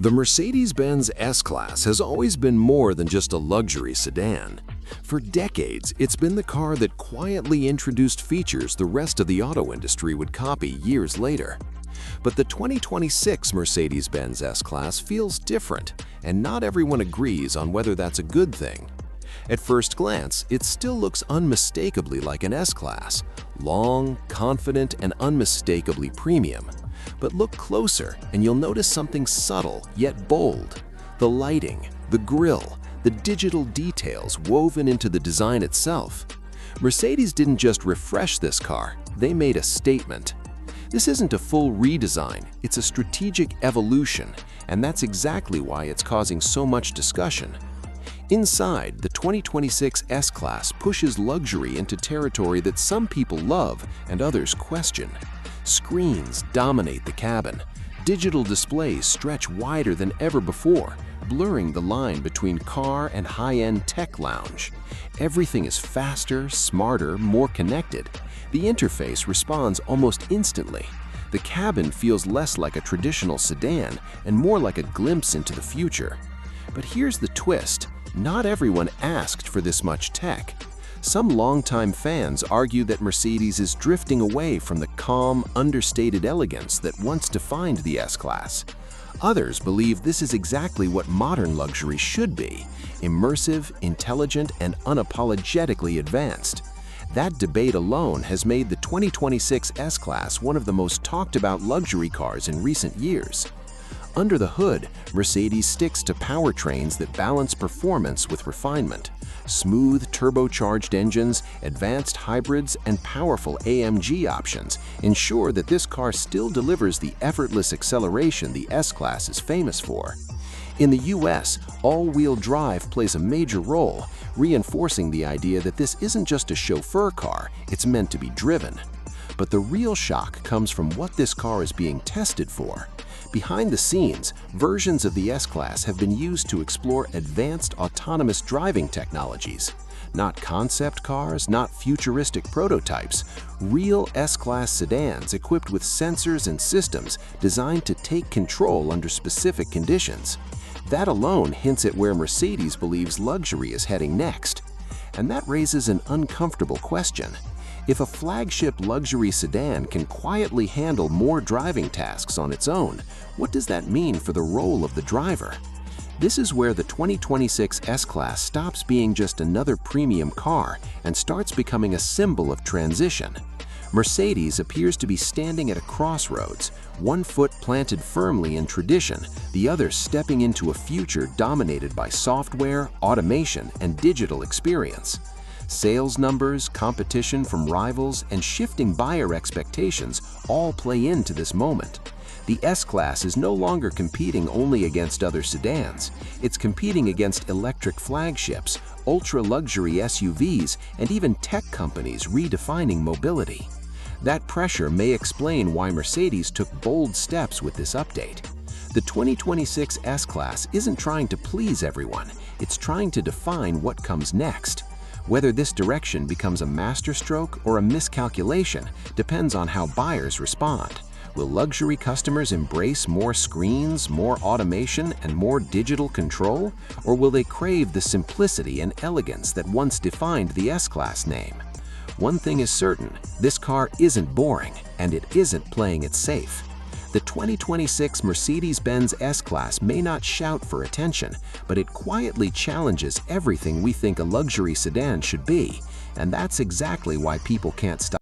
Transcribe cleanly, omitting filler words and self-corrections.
The Mercedes-Benz S-Class has always been more than just a luxury sedan. For decades, it's been the car that quietly introduced features the rest of the auto industry would copy years later. But the 2026 Mercedes-Benz S-Class feels different, and not everyone agrees on whether that's a good thing. At first glance, it still looks unmistakably like an S-Class, long, confident, and unmistakably premium. But look closer and you'll notice something subtle yet bold. The lighting, the grille, the digital details woven into the design itself. Mercedes didn't just refresh this car, they made a statement. This isn't a full redesign, it's a strategic evolution, and that's exactly why it's causing so much discussion. Inside, the 2026 S-Class pushes luxury into territory that some people love and others question. Screens dominate the cabin. Digital displays stretch wider than ever before, blurring the line between car and high-end tech lounge. Everything is faster, smarter, more connected. The interface responds almost instantly. The cabin feels less like a traditional sedan and more like a glimpse into the future. But here's the twist. Not everyone asked for this much tech. Some longtime fans argue that Mercedes is drifting away from the calm, understated elegance that once defined the S-Class. Others believe this is exactly what modern luxury should be: immersive, intelligent, and unapologetically advanced. That debate alone has made the 2026 S-Class one of the most talked about luxury cars in recent years. Under the hood, Mercedes sticks to powertrains that balance performance with refinement. Smooth, turbocharged engines, advanced hybrids, and powerful AMG options ensure that this car still delivers the effortless acceleration the S-Class is famous for. In the US, all-wheel drive plays a major role, reinforcing the idea that this isn't just a chauffeur car, it's meant to be driven. But the real shock comes from what this car is being tested for. Behind the scenes, versions of the S-Class have been used to explore advanced autonomous driving technologies. Not concept cars, not futuristic prototypes, real S-Class sedans equipped with sensors and systems designed to take control under specific conditions. That alone hints at where Mercedes believes luxury is heading next. And that raises an uncomfortable question. If a flagship luxury sedan can quietly handle more driving tasks on its own, what does that mean for the role of the driver? This is where the 2026 S-Class stops being just another premium car and starts becoming a symbol of transition. Mercedes appears to be standing at a crossroads, one foot planted firmly in tradition, the other stepping into a future dominated by software, automation, and digital experience. Sales numbers, competition from rivals, and shifting buyer expectations all play into this moment. The S-Class is no longer competing only against other sedans. It's competing against electric flagships, ultra-luxury SUVs, and even tech companies redefining mobility. That pressure may explain why Mercedes took bold steps with this update. The 2026 S-Class isn't trying to please everyone, it's trying to define what comes next. Whether this direction becomes a masterstroke or a miscalculation depends on how buyers respond. Will luxury customers embrace more screens, more automation, and more digital control? Or will they crave the simplicity and elegance that once defined the S-Class name? One thing is certain, this car isn't boring, and it isn't playing it safe. The 2026 Mercedes-Benz S-Class may not shout for attention, but it quietly challenges everything we think a luxury sedan should be, and that's exactly why people can't stop